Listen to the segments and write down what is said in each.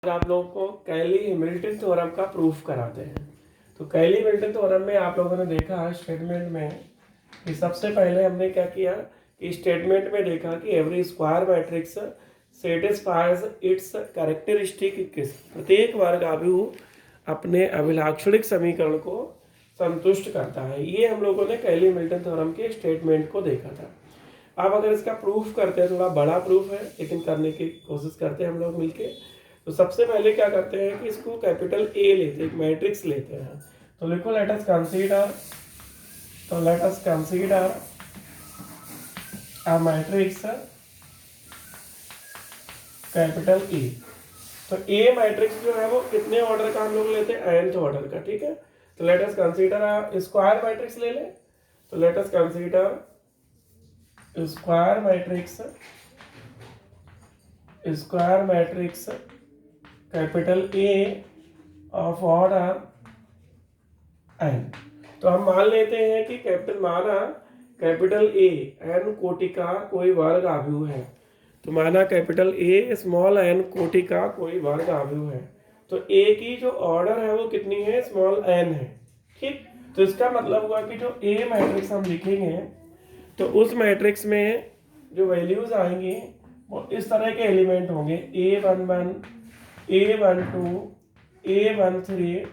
आप लोगों को कैली-हैमिल्टन थ्योरम का प्रूफ कराते हैं। तो कैली-हैमिल्टन थ्योरम में आप लोगों ने देखा स्टेटमेंट में कि सबसे पहले हमने क्या किया कि स्टेटमेंट में देखा कि every square matrix satisfies it's characteristic equation. प्रत्येक वर्ग अभिव्यू अपने अभिलाक्षणिक समीकरण को संतुष्ट करता है। ये हम लोगों ने कैली-हैमिल्टन थ्योरम के स्टेटमेंट को देखा था। अब अगर इसका प्रूफ करते हैं, थोड़ा बड़ा प्रूफ है लेकिन करने की कोशिश करते हैं हम लोग मिलके। तो सबसे पहले क्या करते हैं कि इसको कैपिटल ए लेते हैं, मैट्रिक्स लेते हैं। तो लिखो let us consider a matrix capital A. तो ए मैट्रिक्स जो है वो कितने ऑर्डर का हम लोग लेते हैं, nth ऑर्डर का। ठीक है, तो let us consider a square matrix ले ले। तो let us consider square matrix capital A of order n। तो हम मान लेते हैं कि कैपिटल ए n कोटि का कोई वर्ग अभिव्यय है। तो माना कैपिटल ए स्मॉल n कोटि का कोई वर्ग अभिव्यय है। तो ए की जो ऑर्डर है वो कितनी है, स्मॉल n है। ठीक, तो इसका मतलब हुआ कि जो ए मैट्रिक्स हम लिखेंगे तो उस मैट्रिक्स में जो वैल्यूज आएंगी वो इस तरह के एलिमेंट होंगे, A11, A12, A13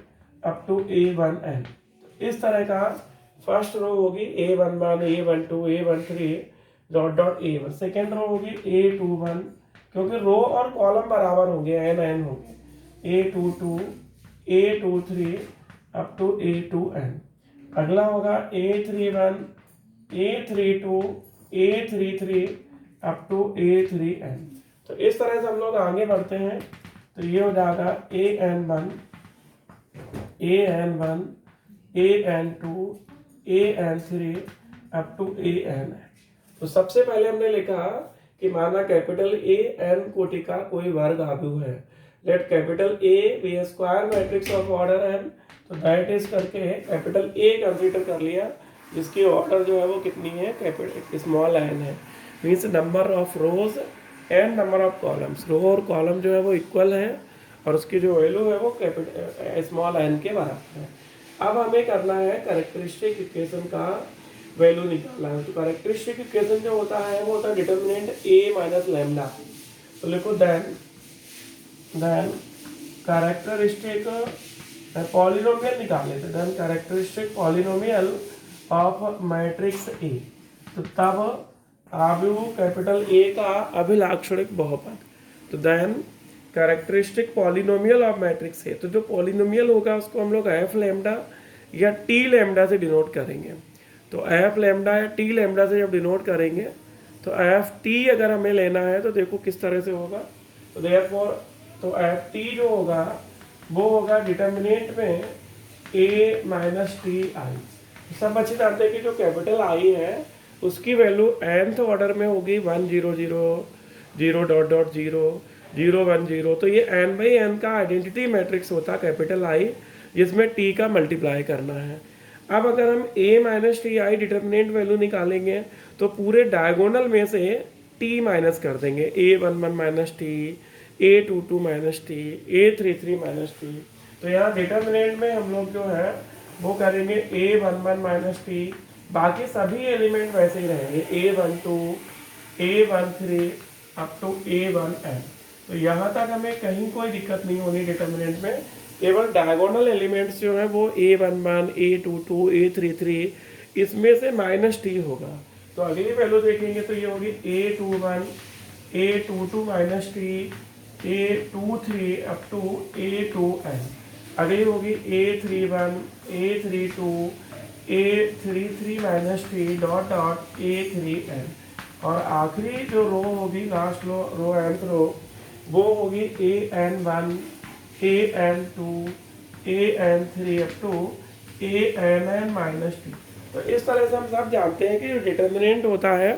up to A1n। इस तरह का फर्स्ट रो होगी A11, A12, A13 dot dot A1। Second row होगी A21, क्योंकि रो और कॉलम बराबर होंगे, n होंगे, A22, A23 up to A2n। अगला होगा A31, A32, A33 up to A3n। तो इस तरह से हम लोग आगे बढ़ते हैं। तो ये हो जाएगा AN1, AN1, AN2, AN3 up to AN। तो सबसे पहले हमने लिखा कि माना कैपिटल ए n कोटि का कोई वर्ग अभिव्यय है। Let capital A B a square matrix of order n। तो दैट इज करके कैपिटल ए कंसीडर कर लिया, जिसकी ऑर्डर जो है वो कितनी है, कैपिटल स्मॉल n है। Means number of rows and number of columns, row और कॉलम जो है वो इक्वल है और उसकी जो वैल्यू है वो कैपिटल स्मॉल n के बराबर है। अब हमें करना है कैरेक्टरिस्टिक इक्वेशन का वैल्यू निकालना है। तो कैरेक्टरिस्टिक इक्वेशन जो होता है वो होता है डिटर्मिनेंट a माइनस लैम्डा। तो लिखो देन कैरेक्टरिस्टिक पॉलिनोमियल निकाल लेते, then characteristic polynomial of matrix A. तो तब अभिव्यय कैपिटल ए का अभिलाक्षणिक बहुपद। तो then characteristic polynomial of matrix A. तो जो पॉलिनोमियल होगा उसको हम लोग एफ लैम्डा या टी लैम्डा से डिनोट करेंगे। तो एफ लैम्डा या टी लैम्डा से जब डिनोट करेंगे तो एफ टी अगर हमें लेना है तो देखो किस तरह से होगा। तो देयरफॉर तो एफ टी जो होगा वो होगा डिटर्मिनेंट में ए माइनस टी आई। सब अच्छे जानते हैं कि जो कैपिटल आई है उसकी वैल्यू nth ऑर्डर में होगी 1 0 0 0 डॉट डॉट 0 0 1 0। तो ये n बाई n का आइडेंटिटी मैट्रिक्स होता है कैपिटल आई, जिसमें t का मल्टीप्लाई करना है। अब अगर हम a minus T I determinant value निकालेंगे तो पूरे डायगोनल में से t माइनस कर देंगे, A11 minus T, A22 minus T, A33 minus T. तो यहाँ डिटर्मिनेंट में हम लोग जो है वो करेंगे A11 माइनस टी, बाकी सभी एलिमेंट वैसे ही रहेंगे, A12, A13 up to A1n। तो यहाँ तक हमें कहीं कोई दिक्कत नहीं होनी डिटर्मिनेंट में, केवल डायगोनल एलिमेंट्स जो है वो A11, A22, A33 इसमें से माइनस टी होगा। तो अगली वैल्यू देखेंगे तो ये होगी A21, A22 minus T, A23 up to A2n। अगली होगी A31, A32, A33 minus T dot dot A3n। और आखिरी जो रो होगी, लास्ट रो nth रो, वो होगी AN1, AN2, AN3 up to ANn minus T. तो इस तरह से हम सब जानते हैं कि जो डिटर्मिनेंट होता है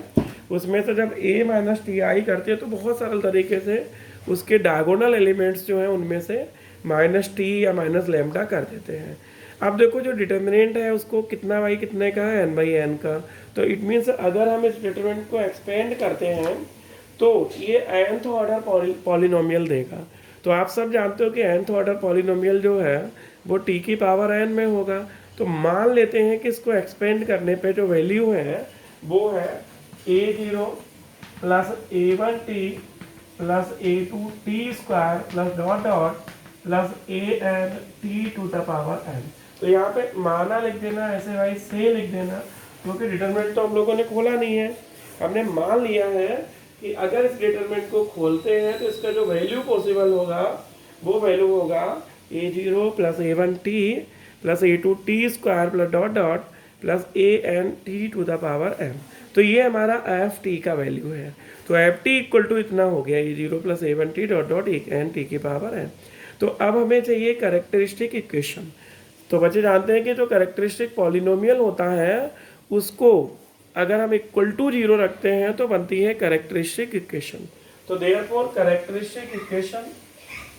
उसमें से जब a माइनस टी आई करते हैं तो बहुत सरल तरीके से उसके डायगोनल एलिमेंट्स जो हैं उनमें से माइनस टी या माइनस लैम्डा कर देते हैं। अब देखो जो डिटर्मिनेंट है उसको कितना बाई कितने का है, n बाई n का। तो इट मीन्स अगर हम इस डिटर्मिनेंट को एक्सपेंड करते हैं तो ये nth ऑर्डर पॉलिनोमियल देगा। तो आप सब जानते हो कि nth ऑर्डर पॉलिनोमियल जो है वो t की पावर n में होगा। तो मान लेते हैं कि इसको एक्सपेंड करने पे जो वैल्यू है वो है a0 plus a1t plus a2t square plus dot dot plus an t to the power n। तो यहाँ पे माना लिख देना, ऐसे वाइज से लिख देना, क्योंकि डिटरमिनेंट तो हम लोगों ने खोला नहीं है। हमने मान लिया है कि अगर इस डिटरमिनेंट को खोलते हैं तो इसका जो वैल्यू पॉसिबल होगा वो वैल्यू होगा a0 plus a1t plus a2t square plus dot dot plus an t to the power n। तो ये हमारा एफ टी का वैल्यू है। तो एफ टी इक्वल टू इतना हो गया a0 plus a1t dot dot an t की पावर n। तो अब हमें चाहिए कैरेक्टरिस्टिक इक्वेशन। तो बच्चे जानते हैं कि जो कैरेक्टरिस्टिक पॉलिनोमियल होता है उसको अगर हम इक्वल टू 0 रखते हैं तो बनती है कैरेक्टरिस्टिक इक्वेशन। तो देयरफॉर कैरेक्टरिस्टिक इक्वेशन,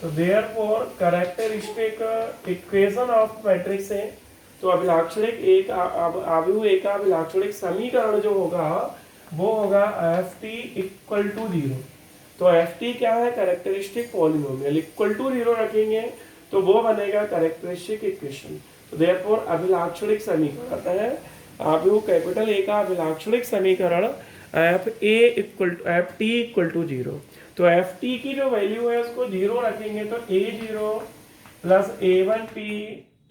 तो therefore characteristic equation of matrix है, तो अभिलाक्षणिक एक आव्यूह एक अभिलाक्षणिक समीकरण जो होगा वो होगा एफ टी इक्वल टू 0। तो एफ टी क्या है? Characteristic polynomial. इक्वल टू 0 रखेंगे तो वो बनेगा कैरेक्टरिस्टिक इक्वेशन। तो देयरफॉर अभिलाक्षणिक समीकरण है आव्यूह कैपिटल ए का अभिलाक्षणिक समीकरण एफ टी इक्वल टू 0। तो एफ टी की जो वैल्यू है उसको 0 रखेंगे तो a0 plus a1t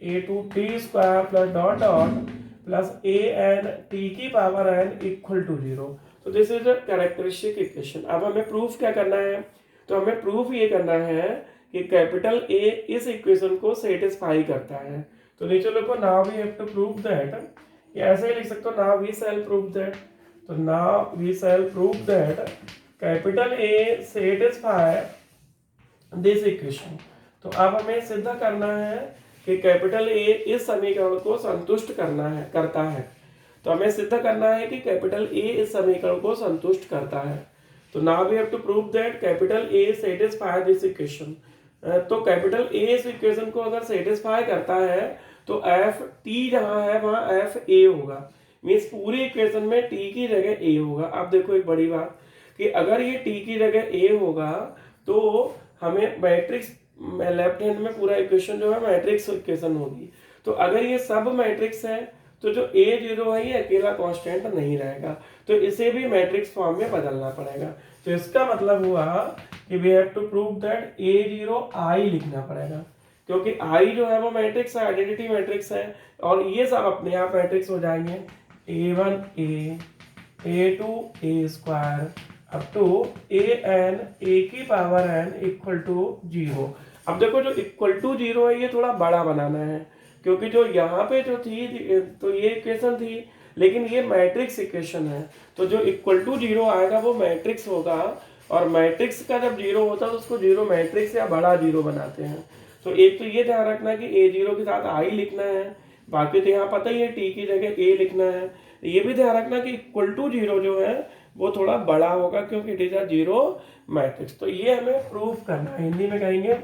a2t square plus dot dot plus an t की पावर n इक्वल टू 0। तो this is the characteristic equation. अब हमें प्रूफ क्या करना है? तो हमें प्रूफ ये करना है कि कैपिटल ए इस इक्वेशन को सेटिस्फाई करता है। तो नीचे लिखो now we have to prove that, ऐसे ही लिख सकते हो now we shall prove that. तो now we shall prove that capital A satisfy this equation. तो अब हमें सिद्ध करना है कि कैपिटल ए इस समीकरण को संतुष्ट करता है। तो हमें सिद्ध करना है कि कैपिटल ए इस समीकरण को संतुष्ट करता है। तो now we have to prove that capital A satisfy this equation. तो कैपिटल ए इस इक्वेशन को अगर सेटिस्फाई करता है तो एफ टी जहां है वहां एफ ए होगा, मीन्स पूरी इक्वेशन में टी की जगह ए होगा। अब देखो एक बड़ी बात कि अगर ये टी की जगह ए होगा तो हमें मैट्रिक्स लेफ्ट हैंड में पूरा इक्वेशन जो है मैट्रिक्स इक्वेशन होगी। तो अगर ये सब मैट्रिक्स है तो जो a0 है ये अकेला कांस्टेंट नहीं रहेगा, तो इसे भी मैट्रिक्स फॉर्म में बदलना पड़ेगा। तो इसका मतलब हुआ कि we have to prove that a0 i लिखना पड़ेगा, क्योंकि i जो है वो मैट्रिक्स है, आइडेंटिटी मैट्रिक्स है, और ये सब अपने आप मैट्रिक्स हो जाएंगे a1 a a2 a square up to an a की पावर n इक्वल टू 0। अब देखो जो इक्वल टू 0 है ये थोड़ा बड़ा बनाना है, क्योंकि जो यहाँ पे जो थी तो ये इक्वेशन थी, लेकिन ये मैट्रिक्स इक्वेशन है। तो जो इक्वल टू 0 आएगा वो मैट्रिक्स होगा, और मैट्रिक्स का जब 0 होता है तो उसको 0 मैट्रिक्स या बड़ा 0 बनाते हैं। तो एक तो ये ध्यान रखना कि a0 के साथ i लिखना है, बाकी तो यहाँ पता ही है t की जगह a लिखना है। ये भी ध्यान रखना कि इक्वल टू 0 जो है वो थोड़ा बड़ा होगा, क्योंकि इट इज अ 0 मैट्रिक्स। तो ये हमें प्रूफ करना है, हिंदी में कहेंगे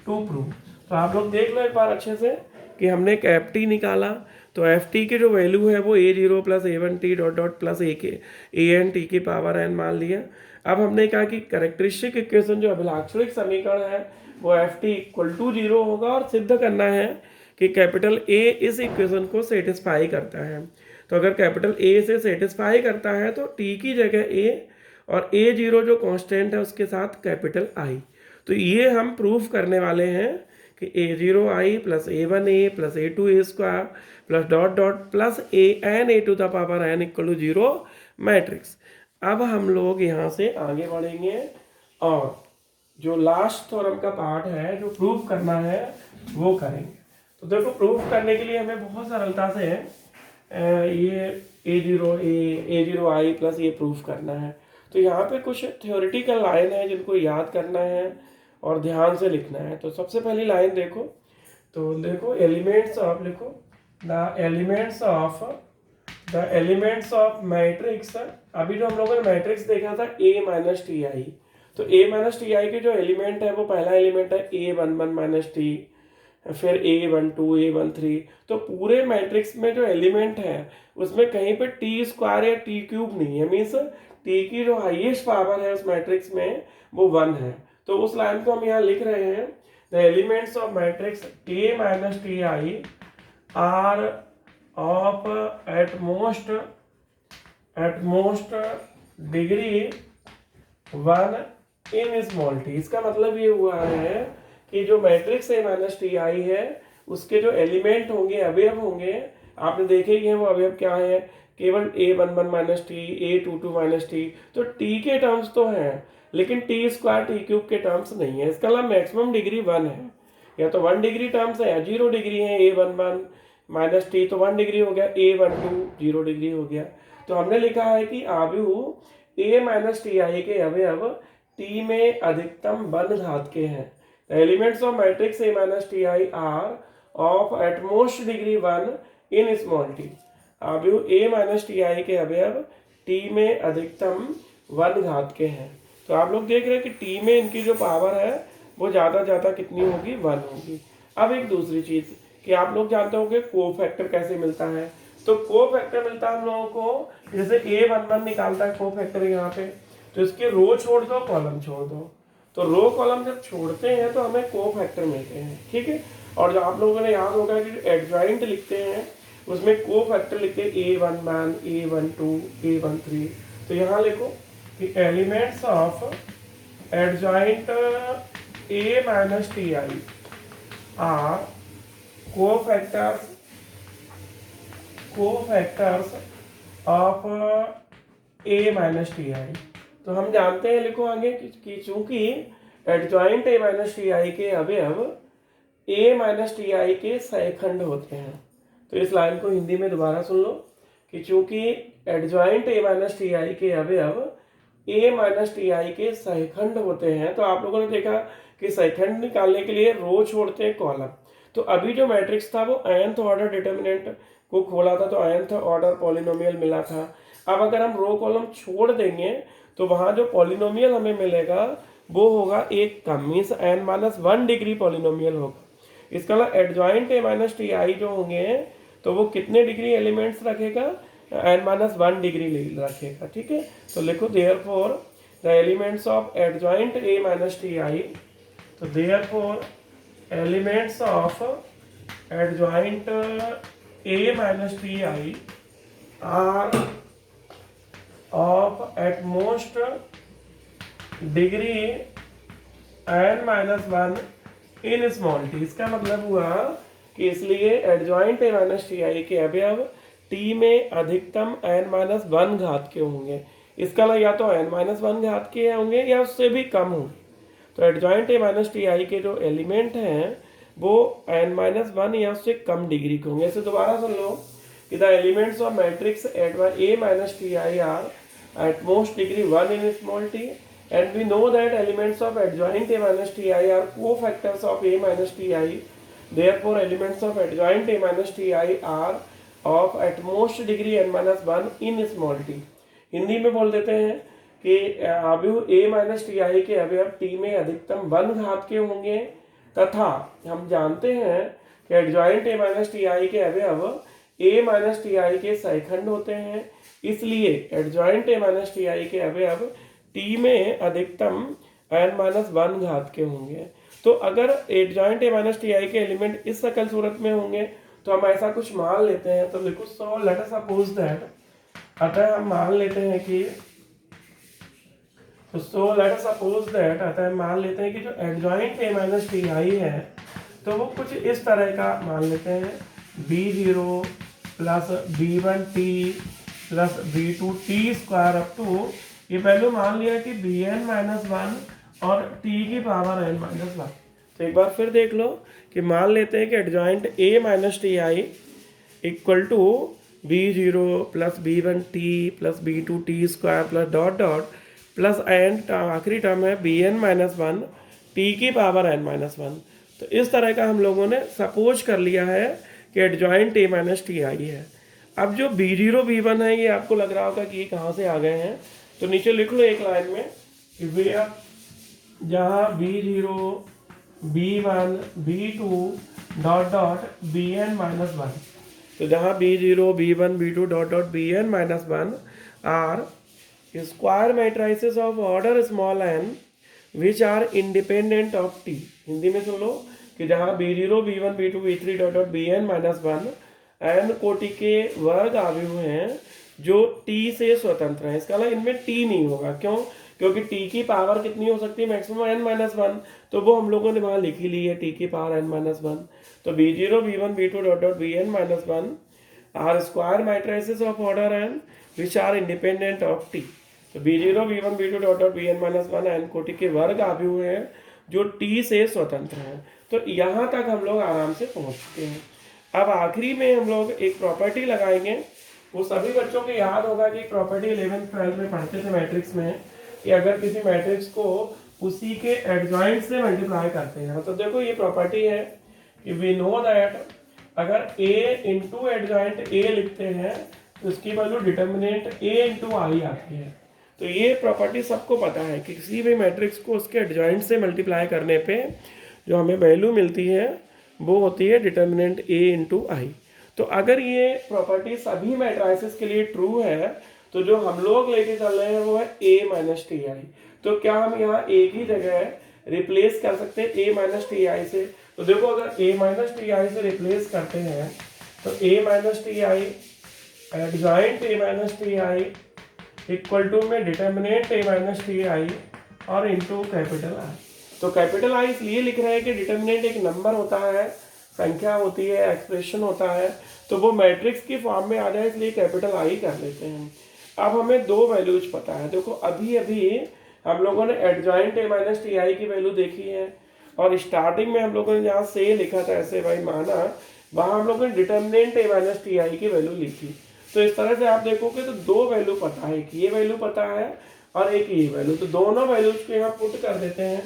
टू प्रूव। तो आप लोग देख लो एक बार अच्छे से कि हमने एक एफ टी निकाला। तो एफ टी की जो वैल्यू है वो a0 plus a1t dot dot plus an t की पावर n मान लिया। अब हमने कहा कि कैरेक्टरिस्टिक इक्वेशन जो अभिलाक्षणिक समीकरण है वो एफ टी इक्वल टू 0 होगा, और सिद्ध करना है कि कैपिटल ए इस इक्वेशन को सेटिस्फाई करता है। तो अगर कैपिटल ए से सेटिस्फाई करता है तो टी की जगह ए और a0 जो कांस्टेंट है उसके साथ कैपिटल आई। तो ये हम प्रूफ करने वाले हैं कि a0 i plus a1 a plus a2 a square plus dot dot plus an a to the power n equal to 0 matrix. अब हम लोग यहाँ से आगे बढ़ेंगे और जो लास्ट थ्योरम का पार्ट है जो प्रूफ करना है वो करेंगे। तो देखो प्रूफ करने के लिए हमें बहुत सरलता से ये a0 i प्लस ये प्रूफ करना है। तो यहाँ पे कुछ थ्योरेटिकल लाइन है जिनको याद करना है और ध्यान से लिखना है। तो सबसे पहली लाइन देखो, तो देखो एलिमेंट्स ऑफ, लिखो द एलिमेंट्स ऑफ मैट्रिक्स। अभी जो हम लोगों ने मैट्रिक्स देखा था a माइनस टी आई, तो a माइनस टी आई के जो एलिमेंट है वो पहला एलिमेंट है a11 माइनस टी, फिर a12 a13। तो पूरे मैट्रिक्स में जो एलिमेंट है उसमें कहीं पे टी स्क्वायर या टी क्यूब नहीं है, मीन्स टी की जो हाईएस्ट पावर है उस मैट्रिक्स में वो 1 है। तो उस लाइन को हम यहाँ लिख रहे हैं, the elements of matrix A minus T I are of at most degree 1 in small t. इसका मतलब ये हुआ है कि जो matrix A minus T I है उसके जो एलिमेंट होंगे, अवयव होंगे, आपने देखे ही हैं वो अवयव क्या है, केवल A11 minus T, A22 minus T. तो टी के टर्म्स तो हैं लेकिन टी स्क्वायर टी क्यूब के टर्म्स नहीं है। इसका मतलब मैक्सिमम डिग्री 1 है, या तो 1 डिग्री टर्म्स है या 0 डिग्री है। A11 माइनस टी तो 1 डिग्री हो गया, A12 0 डिग्री हो गया। तो हमने लिखा है कि आव्यूह A माइनस टी आई के अवयव टी में अधिकतम 1 घात के हैं। Elements of matrix A minus T I are of at most degree 1 in small T. आव्यूह A माइनस टी आई के अवयव टी में अधिकतम 1 घात के हैं। तो आप लोग देख रहे हैं कि टी में इनकी जो पावर है वो ज़्यादा कितनी होगी, 1 होगी। अब एक दूसरी चीज़ कि आप लोग जानते होंगे कोफैक्टर कैसे मिलता है। तो कोफैक्टर मिलता है हम लोगों को, जैसे A11 निकालता है कोफैक्टर यहाँ पे, तो इसके रो छोड़ दो कॉलम छोड़ दो। तो रो कॉलम जब छोड़ते हैं तो हमें कोफैक्टर मिलते हैं, ठीक है। और जो आप लोगों ने याद होगा कि एडजॉइंट लिखते हैं उसमें कोफैक्टर लिखते हैं A11, A12, A13। तो यहाँ लिखो कि elements of adjoint A minus T I are cofactors of A minus T I. तो हम जानते हैं, लिखो आगे कि चूंकि adjoint A minus T I के अवयव A माइनस टी आई के सहखंड होते हैं। तो इस लाइन को हिंदी में दोबारा सुन लो कि चूंकि adjoint A minus T I के अवयव A माइनस टी आई के सहखंड होते हैं। तो आप लोगों ने देखा कि सहखंड निकालने के लिए रो छोड़ते हैं कॉलम। तो अभी जो मैट्रिक्स था वो nth ऑर्डर डिटर्मिनेंट को खोला था, तो nth ऑर्डर पॉलिनोमियल मिला था। अब अगर हम रो कॉलम छोड़ देंगे तो वहां जो पॉलिनोमियल हमें मिलेगा वो होगा एक कम, मीन्स n-1 डिग्री पॉलिनोमियल होगा। इसका मतलब adjoint A minus T I जो होंगे तो वो कितने डिग्री एलिमेंट्स रखेगा, n-1 डिग्री रखेगा, ठीक है। तो लिखो therefore the elements of adjoint A minus T I. तो therefore elements of adjoint A minus T I are of at most degree n-1 in small t. इसका मतलब हुआ कि इसलिए adjoint A minus T I के अवयव T में अधिकतम n-1 घात के होंगे। इसका मतलब या तो n-1 घात के होंगे या उससे भी कम होंगे। तो adjoint A minus T I के जो एलिमेंट हैं वो n-1 या उससे कम डिग्री के होंगे। इसे दोबारा सुन लो कि the elements of matrix A minus T I are at most degree 1 in small t, and we know that elements of adjoint A minus ti are cofactors of A minus ti. Therefore elements of adjoint A minus ti are of at most degree n-1 in small t. Hindi में बोल देते हैं कि अवयव A minus T I के अवयव T में अधिकतम 1 घात के होंगे, तथा हम जानते हैं कि adjoint A minus T I के अवयव A माइनस टी आई के सहखंड होते हैं। इसलिए adjoint A minus T I के अवयव T में अधिकतम n-1 घात के होंगे। तो अगर adjoint A minus T I के एलिमेंट इस शकल सूरत में होंगे तो हम ऐसा कुछ मान लेते हैं। तो लिखो so let us suppose that, अतः हम मान लेते हैं कि कि जो adjoint A minus T I है तो वो कुछ इस तरह का मान लेते हैं, B0 plus B1t plus B2t square up to, ये वैल्यू मान लिया कि Bn-1 और t की पावर n-1। तो एक बार फिर देख लो कि मान लेते हैं कि adjoint A minus T I equal to B0 plus B1t plus B2t square plus dot dot plus and आखिरी टर्म है Bn-1 t की पावर n-1। तो इस तरह का हम लोगों ने सपोज कर लिया है कि adjoint A minus T I है। अब जो B0 B1 है ये आपको लग रहा होगा कि ये कहाँ से आ गए हैं, तो नीचे लिख लो एक लाइन में कि वे जहाँ B0 B1 B2 dot dot Bn-1, तो जहाँ B0 B1 B2 dot dot Bn-1 are square matrices of order small n which are independent of T. Hindi में सुन लो कि जहाँ b0 b1 b2 b3 dot dot bn minus one N कोटि के वर्ग अवयव हैं जो टी से स्वतंत्र हैं। इसका मतलब इनमें टी नहीं होगा। क्यों? क्योंकि टी की पावर कितनी हो सकती है? Maximum n minus one. तो वो हम लोगों ने वहाँ लिखी ली है टी की पावर n माइनस वन। तो b0 b1 b2 dot dot bn minus one are square matrices of order n which are independent of T. तो b0 b1 b2 dot dot bn minus one n कोटि के वर्ग अवयव हैं जो T से स्वतंत्र हैं। तो यहाँ तक हम लोग आराम से पहुँच चुके हैं। अब आखिरी में हम लोग एक प्रॉपर्टी लगाएंगे। वो सभी बच्चों को याद होगा कि प्रॉपर्टी 11th 12th में पढ़ते थे मैट्रिक्स में, कि अगर किसी मैट्रिक्स को उसी के एडजॉइंट से मल्टीप्लाई करते हैं। तो देखो ये प्रॉपर्टी है कि वी नो दैट अगर a इंटू एडजॉइंट a लिखते हैं तो उसकी वैल्यू डिटर्मिनेंट a इंटू आई आती है। तो ये प्रॉपर्टी सबको पता है कि किसी भी मैट्रिक्स को उसके एडजॉइंट से मल्टीप्लाई करने पे जो हमें वैल्यू मिलती है वो होती है डिटर्मिनेंट a इंटू आई। तो अगर ये प्रॉपर्टी सभी मैट्रिसेस के लिए ट्रू है तो जो हम लोग लेके चल रहे हैं वो है a माइनस टी आई। तो क्या हम यहाँ एक ही जगह रिप्लेस कर सकते हैं a माइनस टी आई से? तो देखो अगर a माइनस टी आई से रिप्लेस करते हैं तो a minus T I adjoint a minus T I equal to में determinant a minus T I और इंटू कैपिटल आई। तो कैपिटल आई इसलिए लिख रहे हैं कि डिटर्मिनेंट एक नंबर होता है, संख्या होती है, एक्सप्रेशन होता है, तो वो मैट्रिक्स की फॉर्म में आ जाए इसलिए कैपिटल आई कर लेते हैं। अब हमें दो वैल्यूज पता है। देखो अभी अभी हम लोगों ने adjoint a minus T I की वैल्यू देखी है और स्टार्टिंग में हम लोगों ने जहाँ से लिखा था ऐसे भाई माना, वहाँ हम लोगों ने determinant a minus T I की वैल्यू लिखी। तो इस तरह से आप देखोगे तो दो वैल्यू पता है, एक ये वैल्यू पता है और एक ये वैल्यू। तो दोनों वैल्यूज को यहाँ पुट कर देते हैं।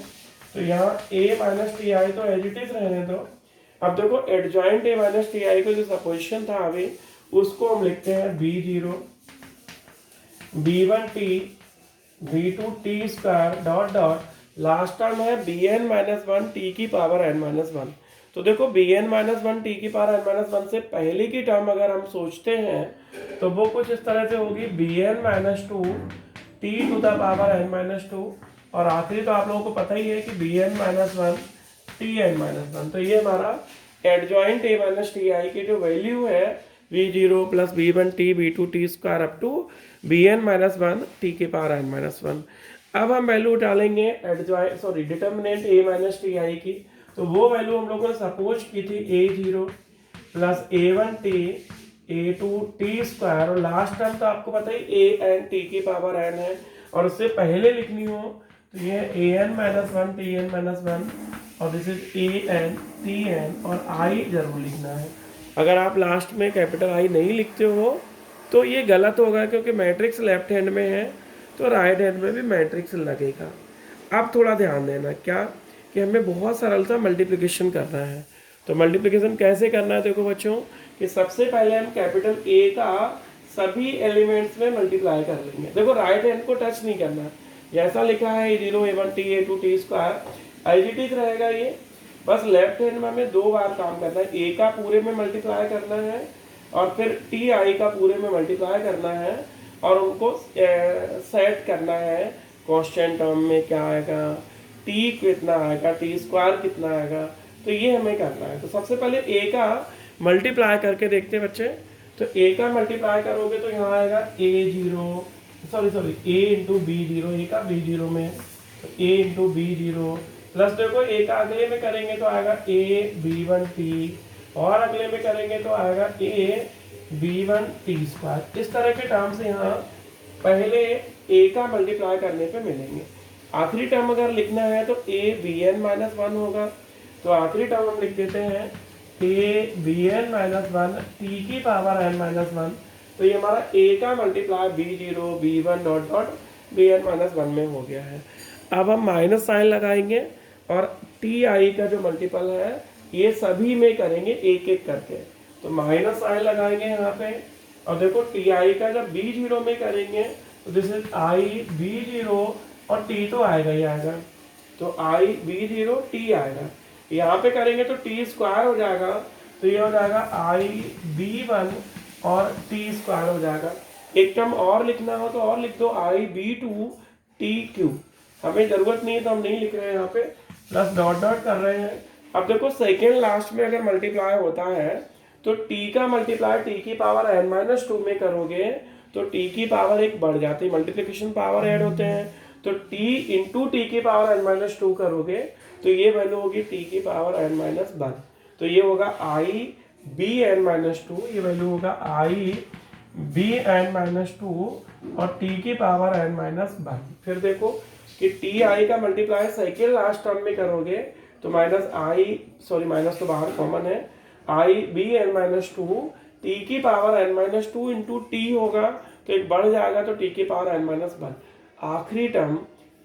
तो यहाँ a माइनस टी आई तो एज इट इज रहने दो। अब देखो adjoint a minus T I को जो सपोजिशन था अभी उसको हम लिखते हैं b0 b1 t b2 t square dot dot last term है bn माइनस वन टी की पावर n माइनस वन। तो देखो bn माइनस वन टी की पावर n माइनस वन से पहले की टर्म अगर हम सोचते हैं तो वो कुछ इस तरह से होगी bn minus two T to the power n minus two और आखिरी तो आप लोगों को पता ही है कि bn minus one T N minus one. तो ये हमारा adjoint a minus T I की जो वैल्यू है v0 प्लस b1 t b2 t square up to bn minus one T की पावर n माइनस वन। अब हम वैल्यू डालेंगे determinant a minus T I की। तो वो वैल्यू हम लोगों ने सपोज की थी a0 plus a1 t a2 t square और लास्ट टर्म तो आपको पता ही a n t की पावर n है और उससे पहले लिखनी हो तो ये an minus one T N minus one और this is an t n और आई जरूर लिखना है। अगर आप लास्ट में कैपिटल आई नहीं लिखते हो तो ये गलत होगा क्योंकि मैट्रिक्स लेफ्ट हैंड में है तो राइट हैंड में भी मैट्रिक्स लगेगा। अब थोड़ा ध्यान देना क्या कि हमें बहुत सरल सा मल्टीप्लिकेशन करना है। तो मल्टीप्लिकेशन कैसे करना है देखो बच्चों कि सबसे पहले हम कैपिटल A का सभी एलिमेंट्स में मल्टीप्लाई कर लेंगे। देखो राइट हैंड को टच नहीं करना, जैसा लिखा है a0 a1 t a2 t square additive रहेगा ये। बस लेफ्ट हैंड में हमें दो बार काम करना है, a का पूरे में मल्टीप्लाई करना है और फिर टी आई का पूरे में मल्टीप्लाई करना है और उनको सेट करना है कांस्टेंट टर्म में क्या आएगा, टी कितना आएगा, टी स्क्वायर कितना आएगा, तो ये हमें करना है। तो सबसे पहले a का मल्टीप्लाई करके देखते हैं बच्चे। तो a का मल्टीप्लाई करोगे तो यहाँ आएगा a इंटू b0, a का b0 में तो a इंटू b0 प्लस देखो a का अगले में करेंगे तो आएगा a b1 t और अगले में करेंगे तो आएगा a b1 t स्क्वायर। इस तरह के टर्म से यहाँ पहले a का मल्टीप्लाई करने पे मिलेंगे। आखिरी टर्म अगर लिखना है तो a bn माइनस वन होगा। तो आखिरी टर्म हम लिख देते हैं a bn minus one T की पावर n माइनस वन। तो ये हमारा a का multiply b0 b1 dot dot bn minus one में हो गया है। अब हम माइनस साइन लगाएंगे और टी आई का जो मल्टीपल है ये सभी में करेंगे एक एक करके। तो माइनस साइन लगाएंगे यहाँ पे और देखो टी आई का जब b0 में करेंगे तो दिस इज आई b0 और t तो आएगा ही आएगा। तो आई b0 t आएगा, यहाँ पे करेंगे तो t स्क्वायर हो जाएगा। तो ये हो जाएगा आई b1 और t स्क्वायर हो जाएगा। एक टर्म और लिखना हो तो और लिख दो आई b2 t क्यूब। हमें ज़रूरत नहीं है तो हम नहीं लिख रहे हैं यहाँ पे, प्लस डॉट डॉट कर रहे हैं। अब देखो सेकेंड लास्ट में अगर मल्टीप्लाई होता है तो टी का मल्टीप्लाई टी की पावर n-2 में करोगे तो टी की पावर एक बढ़ जाती है, मल्टीप्लिकेशन पावर ऐड होते हैं, तो t इंटू टी की पावर n-2 करोगे तो ये वैल्यू होगी टी की पावर n-1, तो ये होगा आई बी n-2, ये वैल्यू होगा आई बी n-2 और t की पावर n-1। फिर देखो कि टी आई का मल्टीप्लाई सेकेंड लास्ट टर्म में करोगे तो माइनस तो बाहर कॉमन है, आई बी n-2 टी की पावर n-2 इंटू टी होगा तो एक बढ़ जाएगा तो टी की पावर n-1। आखिरी टर्म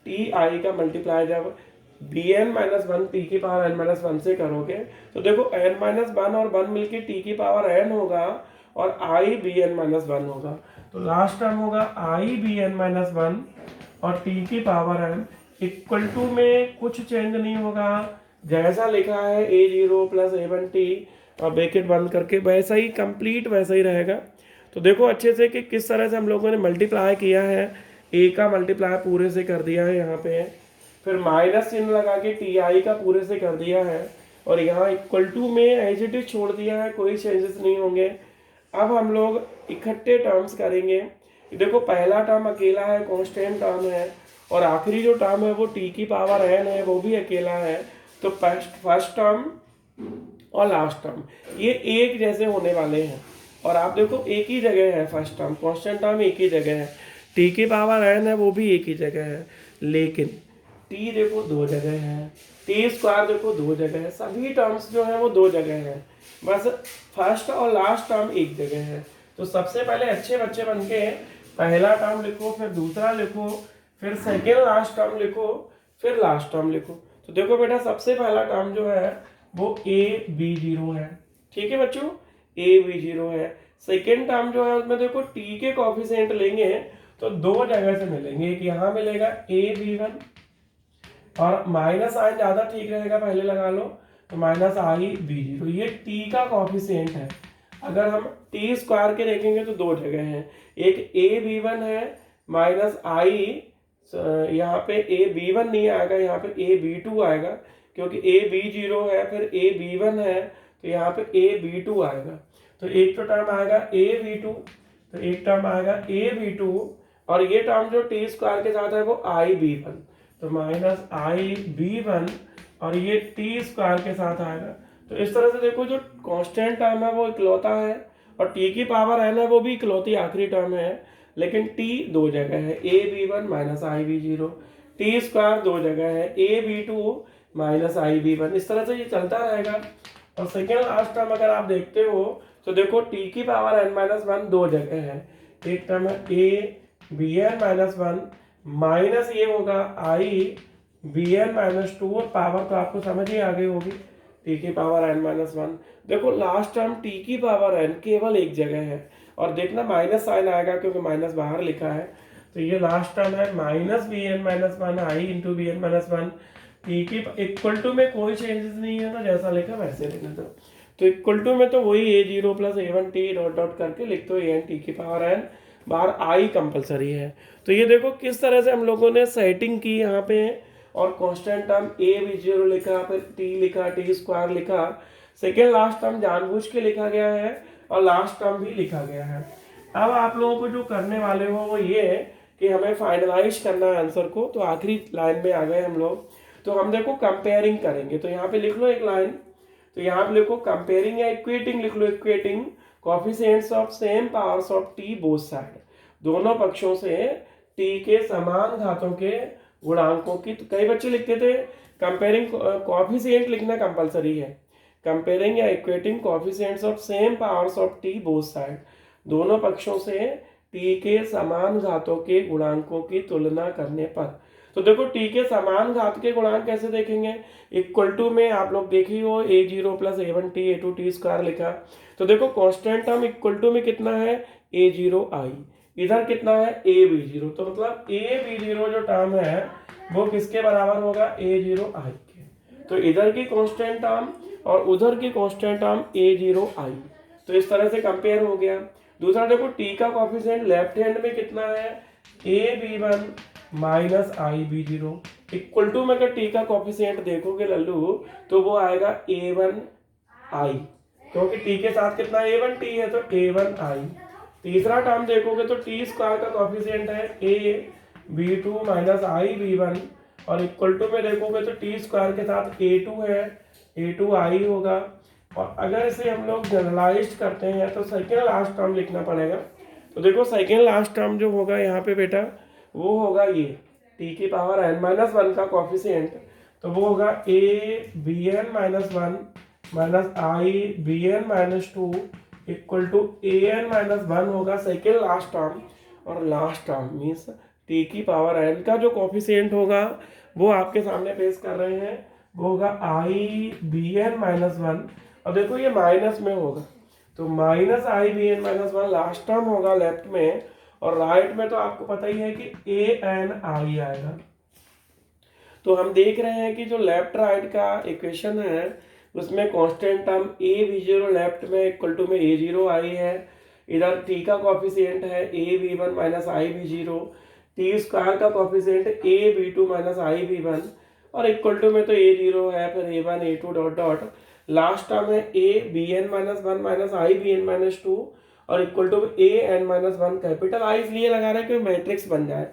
टी आई का मल्टीप्लाई जब bn-1 टी की पावर n-1 से करोगे तो देखो n-1 और 1 मिलके टी की पावर n होगा और आई bn-1 होगा, तो लास्ट टर्म होगा आई bn-1 और टी की पावर n इक्वल टू में कुछ चेंज नहीं होगा, जैसा लिखा है a0 प्लस a1t और ब्रैकेट बंद करके वैसा ही कंप्लीट वैसा ही रहेगा। तो देखो अच्छे से कि किस तरह से हम लोगों ने मल्टीप्लाई किया है, a का मल्टीप्लाई पूरे से कर दिया है यहाँ पे, फिर माइनस चिन्ह लगा के टी आई का पूरे से कर दिया है और यहाँ इक्वल टू में एज इट इज छोड़ दिया है, कोई चेंजेस नहीं होंगे। अब हम लोग इकट्ठे टर्म्स करेंगे। देखो पहला टर्म अकेला है, कांस्टेंट टर्म है, और आखिरी जो टर्म है वो टी की पावर n है, वो भी अकेला है, तो फर्स्ट टर्म और लास्ट टर्म ये एक जैसे होने वाले हैं। और आप देखो एक ही जगह है, फर्स्ट टर्म कांस्टेंट टर्म एक ही जगह है, टी की पावर n है वो भी एक ही जगह है, लेकिन टी देखो दो जगह है, टी स्क्वायर देखो दो जगह है, सभी टर्म्स जो है वो दो जगह है, बस फर्स्ट और लास्ट टर्म एक जगह है। तो सबसे पहले अच्छे बच्चे बन के पहला टर्म लिखो, फिर दूसरा लिखो, फिर सेकेंड लास्ट टर्म लिखो, फिर लास्ट टर्म लिखो। तो देखो बेटा सबसे पहला टर्म जो है वो a b0 है, ठीक है बच्चों, a b0 है। सेकेंड टर्म जो है उसमें देखो t के कॉफिशिएंट लेंगे तो दो जगह से मिलेंगे, एक यहाँ मिलेगा ab1 और माइनस साइन ज़्यादा ठीक रहेगा, पहले लगा लो, तो माइनस आई b0, ये t का कॉफिशिएंट है। अगर हम टी स्क्वायर के देखेंगे तो दो जगह हैं, एक ab1 है माइनस आई, यहाँ पे ab1 नहीं आएगा, यहाँ पे ab2 आएगा, क्योंकि ab0 है फिर ab1 है तो यहाँ पे ab2 आएगा। तो एक तो टर्म आएगा ab2, तो एक टर्म आएगा ab2 और ये टर्म जो टी स्क्वायर के साथ है वो ib1, तो माइनस ib1 और ये टी स्क्वायर के साथ आएगा। तो इस तरह से देखो जो कांस्टेंट टर्म है वो इकलौता है और टी की पावर n है वो भी इकलौती आखिरी टर्म है, लेकिन t दो जगह है, ab1 माइनसib0, टी स्क्वायर दो जगह है, ab2 माइनसib1, इस तरह से ये चलता रहेगा। और सेकेंड लास्ट टर्म अगर आप देखते हो तो देखो t की पावर n-1 दो जगह है, एक टर्म है a(bn-1) माइनस ये होगा i(bn-2) और पावर तो आपको समझ ही आ गई होगी, t की पावर n-1। देखो लास्ट टर्म t की पावर n केवल एक जगह है और देखना माइनस साइन आएगा क्योंकि माइनस बाहर लिखा है, तो ये लास्ट टर्म है minus bn-1 i into bn-1, T की इक्वल टू में कोई चेंजेस नहीं है, तो जैसा लिखा वैसे लिखना था। तो इक्वल टू में तो वही a0 plus a1t dot dot करके लिख दो an टी की पावर n, बाहर आई कंपलसरी है। तो ये देखो किस तरह से हम लोगों ने सेटिंग की यहाँ पे, और कांस्टेंट टर्म a0 लिखा, फिर t लिखा, टी स्क्वायर लिखा, सेकेंड लास्ट टर्म जानबूझ के लिखा गया है और लास्ट टर्म भी लिखा गया है। अब आप लोगों को जो करने वाले हो वो ये है कि हमें फाइनलाइज करना है आंसर को, तो आखिरी लाइन में आ गए हम लोग। तो हम देखो कंपेयरिंग करेंगे, तो यहाँ पे लिख लो एक लाइन, तो यहाँ पे लिखो कंपेयरिंग या इक्वेटिंग लिख लो, equating coefficients of same powers of t both side, दोनों पक्षों से टी के समान घातों के गुणांकों की। तो कई बच्चे लिखते थे कंपेयरिंग कोएफिशिएंट लिखना कंपलसरी है, कंपेयरिंग या equating coefficients of same powers of t both side, दोनों पक्षों से टी के समान घातों के गुणांकों की तुलना करने पर। तो देखो टी के समान घात के गुणांक कैसे देखेंगे, इक्वल टू में आप लोग देखी हो a0 plus a1t a2t square लिखा, तो देखो कांस्टेंट टर्म इक्वल टू में कितना है a0i, इधर कितना है ab0, तो मतलब ab0 जो टर्म है वो किसके बराबर होगा a0i के, तो इधर की कांस्टेंट टर्म और उधर की कांस्टेंट टर्म a0i, तो इस तरह से कंपेयर हो गया। दूसरा देखो टी का कोएफिशिएंट लेफ्ट हैंड में कितना है ab1 minus I B zero equal to में अगर टी का कॉफिशिएंट देखोगे लल्लू तो वो आएगा ए वन आई, क्योंकि टी के साथ कितना ए वन टी है तो ए वन आई। तीसरा टर्म देखोगे तो टी स्क्वायर का कॉफिशिएंट है A B two minus I B one, और इक्वल टू में देखोगे तो टी स्क्वायर के साथ ए टू है, ए टू आई होगा। और अगर इसे हम लोग जनरलाइज करते हैं तो सेकेंड लास्ट टर्म लिखना पड़ेगा। तो देखो सेकेंड लास्ट टर्म जो होगा यहाँ पे बेटा वो होगा ये टी की पावर एन माइनस वन का कॉफिशिएंट, तो वो होगा A B N minus one minus I B N minus two equal to A N minus one होगा सेकेंड लास्ट टर्म। और लास्ट टर्म मीन्स टी की पावर एन का जो coefficient होगा वो आपके सामने पेश कर रहे हैं, वो होगा I B N minus one. अब देखो ये माइनस में होगा तो minus I B N minus one last term होगा लेफ्ट में, और राइट में तो आपको पता ही है कि ए एन आई आएगा। तो हम देख रहे हैं कि जो लेफ्ट राइट का इक्वेशन है उसमें constant term A B zero left में इक्वल टू में ए जीरो आई है, इधर टी का कॉफिशिएंट है A B one minus I B zero, t square का coefficient A B two minus I B one, और इक्वल टू में तो ए जीरो है, फिर A one A two dot dot, last term है A B N minus one minus I B N minus two, और equal to A N minus one. Capital I इसलिए लगा रहे हैं कि मैट्रिक्स बन जाए।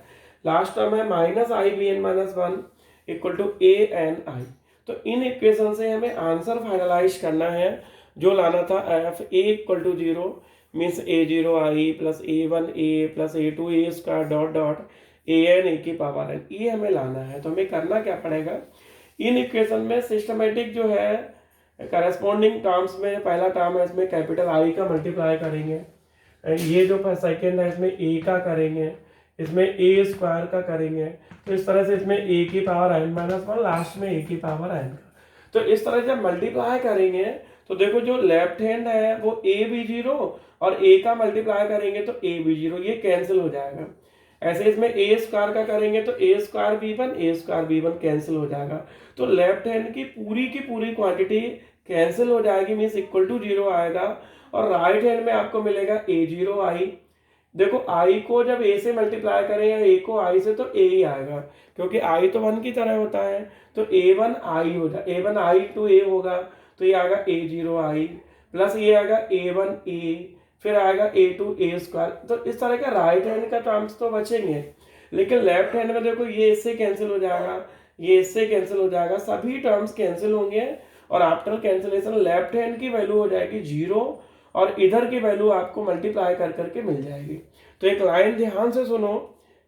लास्ट टर्म है minus I B N minus one equal to A n I. तो इन इक्वेशन से हमें आंसर फाइनलाइज करना है जो लाना था F A equal to zero means A zero I plus A one A plus A two A square dot dot A N A की पावर एन, ये हमें लाना है। तो हमें करना क्या पड़ेगा, इन इक्वेशन में सिस्टमेटिक जो है करस्पॉन्डिंग टर्म्स में पहला टर्म है इसमें कैपिटल आई का मल्टीप्लाई करेंगे, ये जो सेकेंड है इसमें ए का करेंगे, इसमें ए स्क्वायर का करेंगे, तो इस तरह से इसमें ए की power N minus one last में ए की पावर एन का। तो इस तरह जब मल्टीप्लाई करेंगे तो देखो जो लेफ्ट हैंड है वो ए बी जीरो और ए का मल्टीप्लाई करेंगे तो ए बी जीरो, ये कैंसिल हो जाएगा। ऐसे इसमें ए स्क्वायर का करेंगे तो ए स्क्वायर बी वन ए स्क्वायर बी वन कैंसिल हो जाएगा। तो लेफ्ट हैंड की पूरी क्वांटिटी कैंसिल हो जाएगी मीन्स इक्वल टू जीरो आएगा, और राइट हैंड में आपको मिलेगा ए जीरो आई। देखो आई को जब ए से मल्टीप्लाई करें या ए को आई से तो ए ही आएगा, क्योंकि आई तो वन की तरह होता है, तो ए वन आई हो जाए, ए वन आई टू ए होगा तो ये आएगा ए जीरो आई प्लस ये आएगा ए वन ए, फिर आएगा ए टू ए स्क्वायर। तो इस तरह का राइट हैंड का टर्म्स तो बचेंगे, लेकिन लेफ्ट हैंड में देखो ये इससे कैंसिल हो जाएगा, ये इससे कैंसिल हो जाएगा, सभी टर्म्स कैंसिल होंगे, और आफ्टर कैंसिलेशन लेफ्ट हैंड की वैल्यू हो जाएगी जीरो और इधर की वैल्यू आपको मल्टीप्लाई कर करके मिल जाएगी। तो एक लाइन ध्यान से सुनो,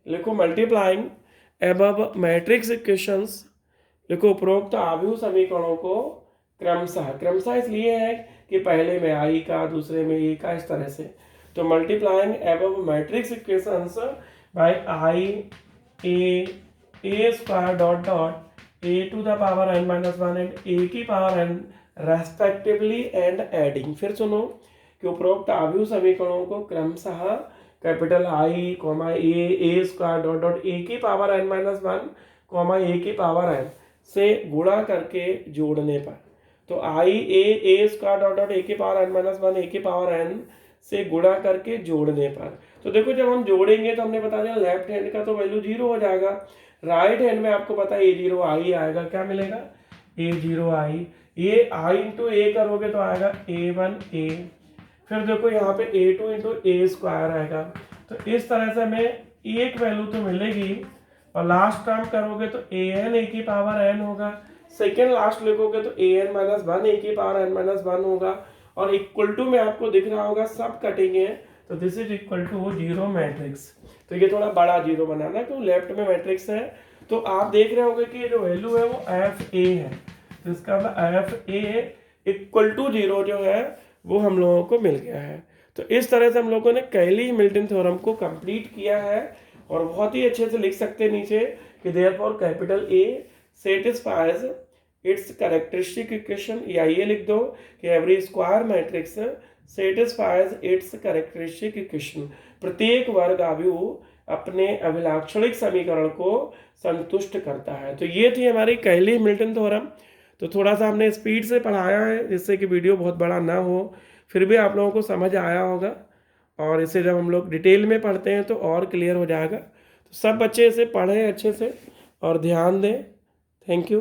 लिखो मल्टीप्लाइंग एबव मैट्रिक्स इक्वेशंस, लिखो उपरोक्त आव्यूह समीकरणों को क्रमशः इसलिए है कि पहले में आई का दूसरे में ए का, इस तरह से। तो multiplying above matrix equations by I A square dot dot A to the power N minus one and A की power n respectively and adding. फिर सुनो कि उपरोक्त आव्यूह समीकरणों को क्रमशः capital I comma A square dot dot A की power N minus one comma A की पावर एन से गुणा करके जोड़ने पर, तो I A square dot dot A की पावर एन माइनस वन ए की पावर एन से गुणा करके जोड़ने पर, तो देखो जब हम जोड़ेंगे तो हमने बता दिया लेफ्ट हैंड का तो वैल्यू जीरो हो जाएगा, राइट हैंड में आपको पता है ए जीरो आई आएगा, क्या मिलेगा ए जीरो आई, ये आई इंटू ए करोगे तो आएगा ए वन ए, फिर देखो यहाँ पे ए टू इंटू ए स्क्वायर आएगा। तो इस तरह से हमें एक वैल्यू तो मिलेगी, और लास्ट टर्म करोगे तो ए एन ए की पावर एन होगा, सेकेंड लास्ट लिखोगे तो ए एन माइनस वन ए की पावर एन माइनस वन होगा, और इक्वल टू में आपको दिख रहा होगा सब कटेंगे, तो this is equal to zero matrix. तो ये थोड़ा बड़ा जीरो बनाना क्यों, लेफ्ट में मैट्रिक्स है, तो आप देख रहे होंगे कि जो वैल्यू है वो एफ ए है, तो इसका मतलब F A equal to zero जो है वो हम लोगों को मिल गया है। तो इस तरह से हम लोगों ने कैली मिल्टन थ्योरम को कंप्लीट किया है, और बहुत ही अच्छे से लिख सकते हैं नीचे कि therefore capital A satisfies it's characteristic equation, या ये लिख दो कि every square matrix satisfies it's characteristic equation, प्रत्येक वर्ग आव्यूह अपने अभिलाक्षणिक समीकरण को संतुष्ट करता है। तो ये थी हमारी कैली मिल्टन थ्योरम। तो थोड़ा सा हमने स्पीड से पढ़ाया है जिससे कि वीडियो बहुत बड़ा ना हो, फिर भी आप लोगों को समझ आया होगा, और इसे जब हम लोग डिटेल में पढ़ते हैं तो और क्लियर हो जाएगा। सब बच्चे इसे पढ़ें अच्छे से और ध्यान दें। Thank you.